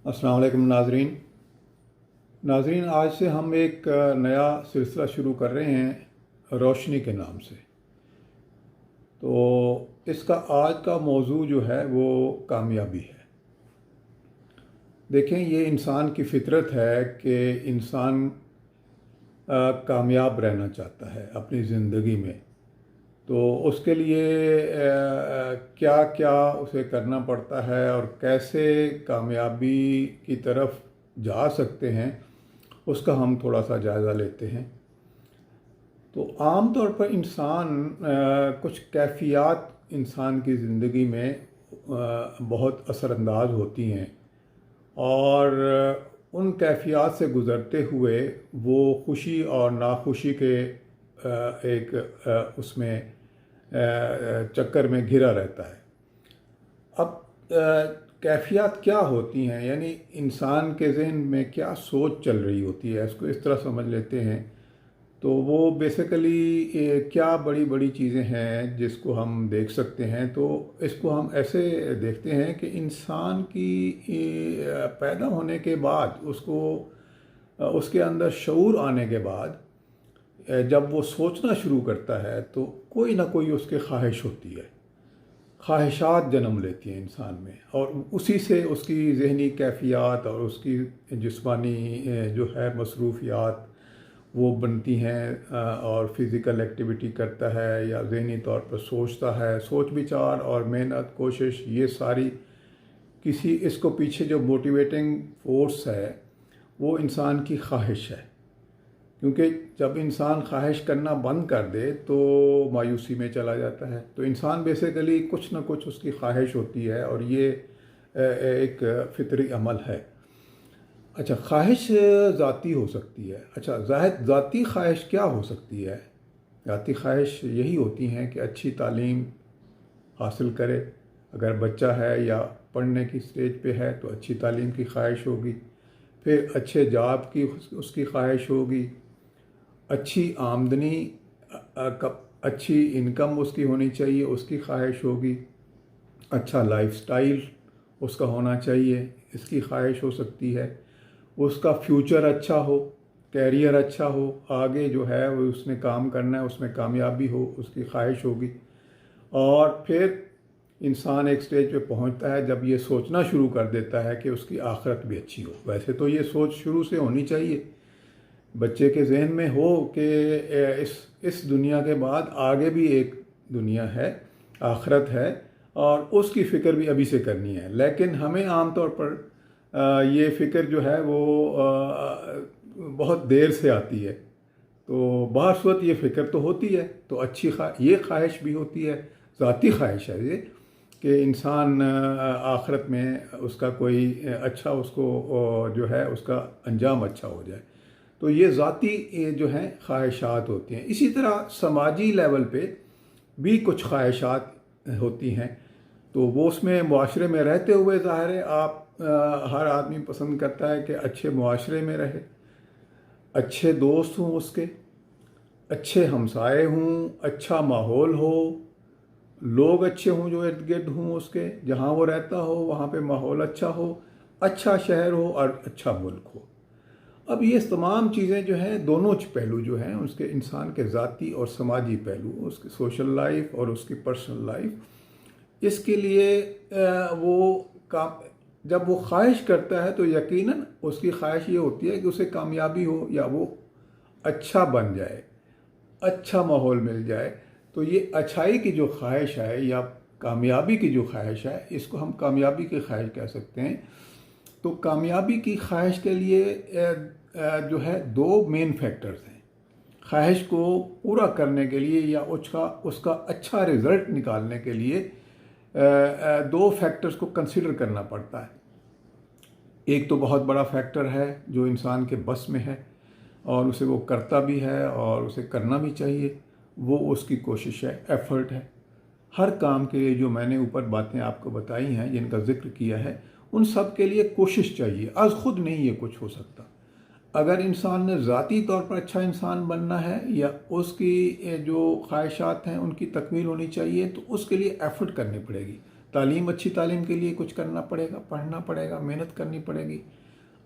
अस्सलाम वालेकुम नाजरीन, आज से हम एक नया सिलसिला शुरू कर रहे हैं रोशनी के नाम से। तो इसका आज का मौजू जो है वो कामयाबी है। देखें, ये इंसान की फितरत है कि इंसान कामयाब रहना चाहता है अपनी ज़िंदगी में। तो उसके लिए क्या क्या उसे करना पड़ता है और कैसे कामयाबी की तरफ जा सकते हैं, उसका हम थोड़ा सा जायज़ा लेते हैं। तो आम तौर पर इंसान कुछ कैफ़ियत इंसान की ज़िंदगी में बहुत असरअंदाज होती हैं, और उन कैफ़ियत से गुज़रते हुए वो खुशी और नाखुशी के एक उसमें चक्कर में घिरा रहता है। अब कैफ़ियत क्या होती हैं, यानी इंसान के ज़हन में क्या सोच चल रही होती है, इसको इस तरह समझ लेते हैं। तो वो बेसिकली क्या बड़ी बड़ी चीज़ें हैं जिसको हम देख सकते हैं। तो इसको हम ऐसे देखते हैं कि इंसान की पैदा होने के बाद उसको उसके अंदर शऊर आने के बाद जब वो सोचना शुरू करता है तो कोई ना कोई उसकी ख्वाहिश होती है, ख्वाहिशात जन्म लेती हैं इंसान में, और उसी से उसकी ज़हनी कैफ़ियत और उसकी जिस्मानी जो है मसरूफियात वो बनती हैं, और फिज़िकल एक्टिविटी करता है या ज़हनी तौर पर सोचता है। सोच विचार और मेहनत कोशिश, ये सारी किसी इसको पीछे जो मोटिवेटिंग फोर्स है वो इंसान की ख्वाहिश है। क्योंकि जब इंसान ख्वाहिश करना बंद कर दे तो मायूसी में चला जाता है। तो इंसान बेसिकली कुछ ना कुछ उसकी ख्वाहिश होती है, और ये एक फितरी अमल है। अच्छा, ख्वाहिश ज़ाती हो सकती है। अच्छा, ज़ाती ख्वाहिश क्या हो सकती है? ज़ाती ख्वाहिश यही होती हैं कि अच्छी तालीम हासिल करे। अगर बच्चा है या पढ़ने की स्टेज पे है तो अच्छी तालीम की ख्वाहिश होगी। फिर अच्छे जॉब की उसकी ख्वाहिश होगी। अच्छी आमदनी अच्छी इनकम उसकी होनी चाहिए, उसकी ख्वाहिश होगी। अच्छा लाइफस्टाइल उसका होना चाहिए, इसकी ख्वाहिश हो सकती है। उसका फ्यूचर अच्छा हो, कैरियर अच्छा हो, आगे जो है वो उसने काम करना है, उसमें कामयाबी हो, उसकी ख्वाहिश होगी। और फिर इंसान एक स्टेज पे पहुंचता है जब ये सोचना शुरू कर देता है कि उसकी आखिरत भी अच्छी हो। वैसे तो ये सोच शुरू से होनी चाहिए, बच्चे के जहन में हो कि इस दुनिया के बाद आगे भी एक दुनिया है, आखिरत है, और उसकी फ़िक्र भी अभी से करनी है। लेकिन हमें आम तौर पर ये फ़िक्र जो है वो बहुत देर से आती है। तो बासूरत ये फ़िक्र तो होती है, तो अच्छी ये ख्वाहिश भी होती है, ज़ाती ख्वाहिश है ये, कि इंसान आखिरत में उसका कोई अच्छा उसको जो है उसका अंजाम अच्छा हो जाए। तो ये ज़ाती जो हैं ख्वाहिशात होती हैं। इसी तरह समाजी लेवल पे भी कुछ ख्वाहिशात होती हैं। तो वो उसमें मुआशरे में रहते हुए ज़ाहिर है आप हर आदमी पसंद करता है कि अच्छे मुआशरे में रहे, अच्छे दोस्त हों उसके, अच्छे हमसाए हों, अच्छा माहौल हो, लोग अच्छे हों जो इर्द गिर्द हों उसके, जहाँ वो रहता हो वहाँ पे माहौल अच्छा हो, अच्छा शहर हो और अच्छा मुल्क हो। अब ये तमाम चीज़ें जो हैं, दोनों पहलू जो हैं उसके, इंसान के ज़ाती और समाजी पहलू, उसकी सोशल लाइफ और उसकी पर्सनल लाइफ, इसके लिए वो काम जब वो ख्वाहिश करता है तो यकीनन उसकी ख्वाहिश ये होती है कि उसे कामयाबी हो या वो अच्छा बन जाए, अच्छा माहौल मिल जाए। तो ये अच्छाई की जो ख्वाहिश है या कामयाबी की जो ख्वाहिश है, इसको हम कामयाबी की ख्वाहिश कह सकते हैं। तो कामयाबी की ख्वाहिश के लिए जो है दो मेन फैक्टर्स हैं। ख्वाहिश को पूरा करने के लिए या उसका उसका अच्छा रिज़ल्ट निकालने के लिए दो फैक्टर्स को कंसिडर करना पड़ता है। एक तो बहुत बड़ा फैक्टर है जो इंसान के बस में है और उसे वो करता भी है और उसे करना भी चाहिए, वो उसकी कोशिश है, एफर्ट है। हर काम के लिए जो मैंने ऊपर बातें आपको बताई हैं, जिनका जिक्र किया है, उन सब के लिए कोशिश चाहिए। आज खुद नहीं ये कुछ हो सकता। अगर इंसान ने ज़ाती तौर पर अच्छा इंसान बनना है या उसकी जो ख्वाहिशात हैं उनकी तकमील होनी चाहिए, तो उसके लिए एफ़र्ट करनी पड़ेगी, تعلیم, अच्छी तालीम के लिए कुछ करना पड़ेगा, पढ़ना पड़ेगा, मेहनत करनी पड़ेगी.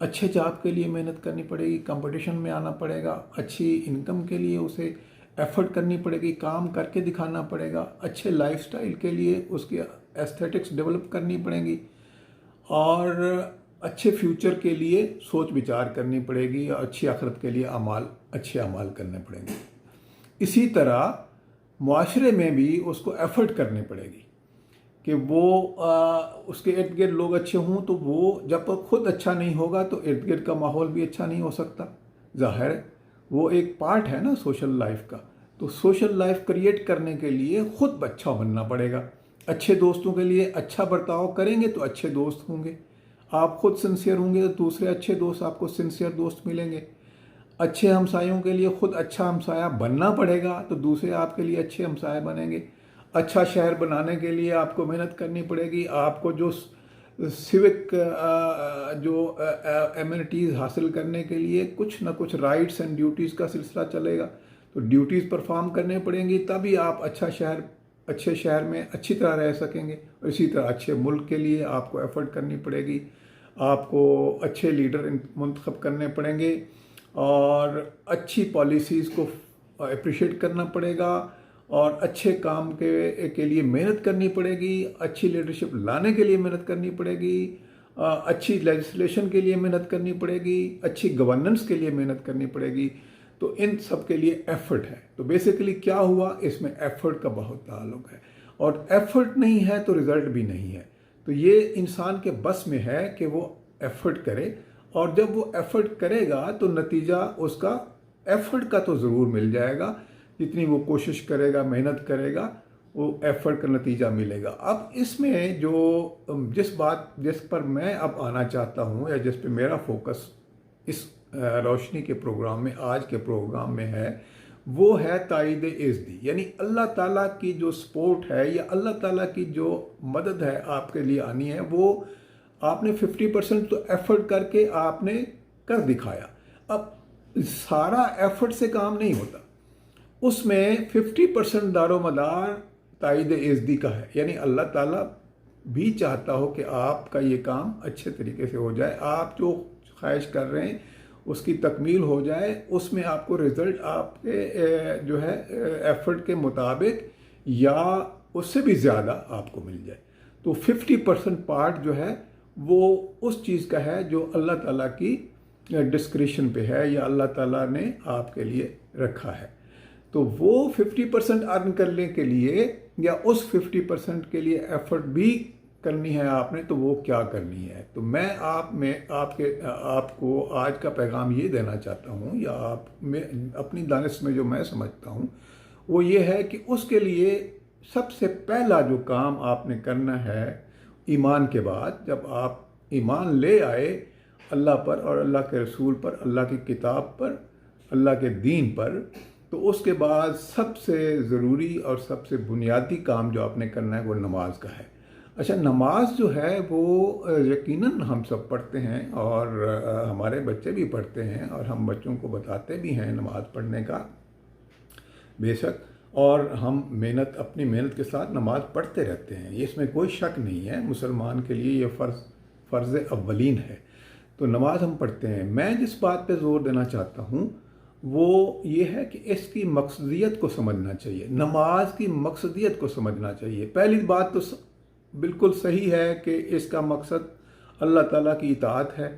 अच्छे जॉब के लिए मेहनत करनी पड़ेगी, कंपटीशन में आना पड़ेगा. अच्छी इनकम के लिए उसे एफर्ट करनी पड़ेगी, काम करके दिखाना पड़ेगा. अच्छे लाइफस्टाइल के लिए उसकी एस्थेटिक्स डेवलप करनी पड़ेगी और अच्छे फ्यूचर के लिए सोच विचार करनी पड़ेगी और अच्छी आखिरत के लिए अच्छे अमाल करने पड़ेंगे. इसी तरह मुआशरे में भी उसको एफर्ट करनी पड़ेगी कि वो उसके इर्द गिर्द लोग अच्छे हों, तो वो जब तक खुद अच्छा नहीं होगा तो इर्द गिर्द का माहौल भी अच्छा नहीं हो सकता. ज़ाहिर है वो एक पार्ट है ना सोशल लाइफ का. तो सोशल लाइफ क्रिएट करने के लिए खुद अच्छा बनना पड़ेगा. अच्छे दोस्तों के लिए अच्छा बर्ताव करेंगे तो अच्छे दोस्त होंगे. आप खुद सिंसियर होंगे तो दूसरे अच्छे दोस्त आपको सिंसियर दोस्त मिलेंगे. अच्छे हमसायों के लिए खुद अच्छा हमसाया बनना पड़ेगा तो दूसरे आपके लिए अच्छे हमसाए बनेंगे. अच्छा शहर बनाने के लिए आपको मेहनत करनी पड़ेगी. आपको जो सिविक जो एमिनिटीज़ हासिल करने के लिए कुछ ना कुछ राइट्स एंड ड्यूटीज़ का सिलसिला चलेगा, तो ड्यूटीज़ परफॉर्म करने पड़ेंगी, तभी आप अच्छे शहर में अच्छी तरह रह सकेंगे. और इसी तरह अच्छे मुल्क के लिए आपको एफर्ट करनी पड़ेगी. आपको अच्छे लीडर मुंतखब करने पड़ेंगे और अच्छी पॉलिसीज़ को अप्रिशिएट करना पड़ेगा और अच्छे काम के लिए मेहनत करनी पड़ेगी. अच्छी लीडरशिप लाने के लिए मेहनत करनी पड़ेगी. अच्छी लेजिस्लेशन के लिए मेहनत करनी पड़ेगी. अच्छी गवर्नेंस के लिए मेहनत करनी पड़ेगी. तो इन सब के लिए एफर्ट है. तो बेसिकली क्या हुआ, इसमें एफर्ट का बहुत ताल्लुक है और एफर्ट नहीं है तो रिज़ल्ट भी नहीं है. तो ये इंसान के बस में है कि वो एफर्ट करे और जब वो एफर्ट करेगा तो नतीजा उसका एफर्ट का तो ज़रूर मिल जाएगा. जितनी वो कोशिश करेगा, मेहनत करेगा, वो एफर्ट का नतीजा मिलेगा. अब इसमें जिस पर मैं अब आना चाहता हूँ या जिस पे मेरा फोकस इस रोशनी के प्रोग्राम में, आज के प्रोग्राम में है, वो है ताईद इज़्दी. यानी अल्लाह ताला की जो सपोर्ट है या अल्लाह ताला की जो मदद है आपके लिए आनी है, वो आपने 50% तो एफर्ट करके आपने कर दिखाया. अब सारा एफर्ट से काम नहीं होता, उसमें 50% दारोमदार ताईद इज़्दी का है. यानी अल्लाह ताला भी चाहता हो कि आपका ये काम अच्छे तरीके से हो जाए, आप जो ख्वाहिश कर रहे हैं उसकी तकमील हो जाए, उसमें आपको रिज़ल्ट आपके जो है एफर्ट के मुताबिक या उससे भी ज़्यादा आपको मिल जाए. तो 50% पार्ट जो है वो उस चीज़ का है जो अल्लाह ताला की डिस्क्रिशन पे है या अल्लाह ताला ने आपके लिए रखा है. तो वो 50% अर्न करने के लिए या उस 50% के लिए एफर्ट भी करनी है आपने, तो वो क्या करनी है. तो मैं आपको आज का पैगाम ये देना चाहता हूँ या अपनी दानिश में जो मैं समझता हूँ वो ये है कि उसके लिए सबसे पहला जो काम आपने करना है ईमान के बाद, जब आप ईमान ले आए अल्लाह पर और अल्लाह के रसूल पर, अल्लाह की किताब पर, अल्लाह के दीन पर, तो उसके बाद सबसे ज़रूरी और सबसे बुनियादी काम जो आपने करना है वो नमाज का है. अच्छा, नमाज जो है वो यकीनन हम सब पढ़ते हैं और हमारे बच्चे भी पढ़ते हैं और हम बच्चों को बताते भी हैं नमाज पढ़ने का, बेशक, और हम अपनी मेहनत के साथ नमाज पढ़ते रहते हैं, ये इसमें कोई शक नहीं है. मुसलमान के लिए ये फ़र्ज़ अव्वलीन है. तो नमाज हम पढ़ते हैं. मैं जिस बात पे ज़ोर देना चाहता हूँ वो ये है कि इसकी मकसदियत को समझना चाहिए. नमाज की मकसदियत को समझना चाहिए. पहली बात तो बिल्कुल सही है कि इसका मकसद अल्लाह ताला की इताअत है,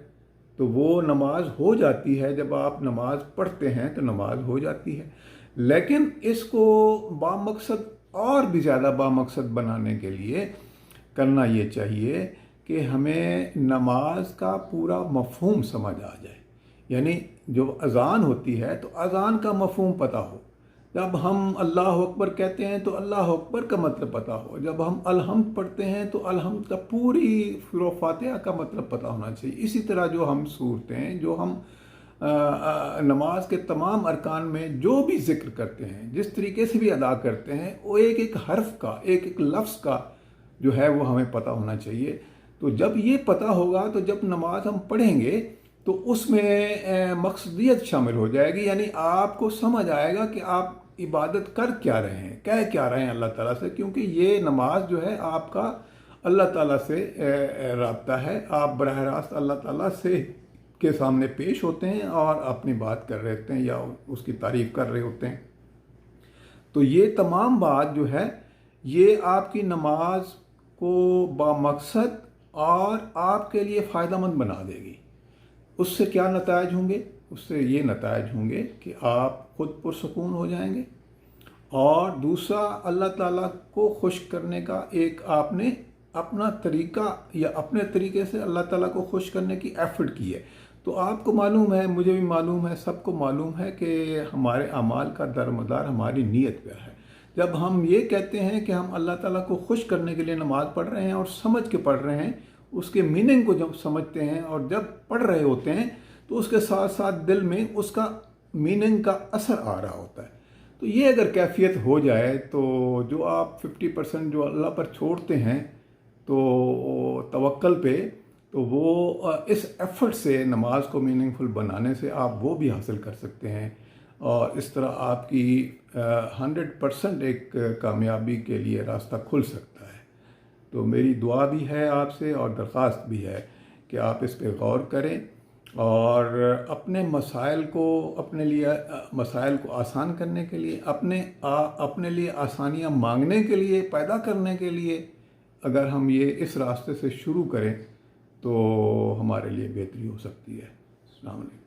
तो वो नमाज हो जाती है. जब आप नमाज पढ़ते हैं तो नमाज हो जाती है. लेकिन इसको बामकसद और भी ज़्यादा बामकसद बनाने के लिए करना ये चाहिए कि हमें नमाज का पूरा मफ़हूम समझ आ जाए. यानी जो अज़ान होती है तो अज़ान का मफ़हूम पता हो. जब हम अल्लाह अकबर कहते हैं तो अल्लाह अकबर का मतलब पता हो. जब हम अलहम्द पढ़ते हैं तो अलहम्द का पूरी सूरह फातिहा का मतलब पता होना चाहिए. इसी तरह जो हम सूरतें, जो हम नमाज के तमाम अरकान में जो भी ज़िक्र करते हैं, जिस तरीके से भी अदा करते हैं, वो एक एक हर्फ का, एक एक लफ्ज़ का जो है वो हमें पता होना चाहिए. तो जब ये पता होगा तो जब नमाज हम पढ़ेंगे तो उसमें मकसदियत शामिल हो जाएगी. यानी आपको समझ आएगा कि आप इबादत कर क्या रहे हैं, कह क्या रहे हैं अल्लाह ताला से, क्योंकि ये नमाज जो है आपका اللہ تعالیٰ سے رابطہ ہے. آپ براہ راست اللہ تعالیٰ سے کے سامنے پیش ہوتے ہیں اور اپنی بات کر رہے ہوتے ہیں یا اس کی تعریف کر رہے ہوتے ہیں. تو یہ تمام بات جو ہے یہ آپ کی نماز کو بامقصد اور آپ کے لیے فائدہ مند بنا دے گی. اس سے کیا نتائج ہوں گے؟ اس سے یہ نتائج ہوں گے کہ آپ خود پرسکون ہو جائیں گے، اور دوسرا اللہ تعالیٰ کو خوش کرنے کا ایک آپ نے اپنا طریقہ یا اپنے طریقے سے اللہ تعالیٰ کو خوش کرنے کی ایفرٹ کی ہے. تو آپ کو معلوم ہے، مجھے بھی معلوم ہے، سب کو معلوم ہے کہ ہمارے اعمال کا درمدار ہماری نیت پہ ہے. جب ہم یہ کہتے ہیں کہ ہم اللہ تعالیٰ کو خوش کرنے کے لیے نماز پڑھ رہے ہیں اور سمجھ کے پڑھ رہے ہیں، اس کے میننگ کو جب سمجھتے ہیں اور جب پڑھ رہے ہوتے ہیں تو اس کے ساتھ ساتھ دل میں اس کا میننگ کا اثر آ رہا ہوتا ہے. تو یہ اگر کیفیت ہو جائے تو جو آپ 50% جو اللہ پر چھوڑتے ہیں تو توکل پہ، تو وہ اس ایفرٹ سے نماز کو میننگ فل بنانے سے آپ وہ بھی حاصل کر سکتے ہیں، اور اس طرح آپ کی 100% ایک کامیابی کے لیے راستہ کھل سکتا ہے. تو میری دعا بھی ہے آپ سے اور درخواست بھی ہے کہ آپ اس پہ غور کریں اور اپنے مسائل کو آسان کرنے کے لیے، اپنے لیے آسانیاں مانگنے کے لیے، پیدا کرنے کے لیے اگر ہم یہ اس راستے سے شروع کریں تو ہمارے لیے بہتری ہو سکتی ہے. السلام علیکم.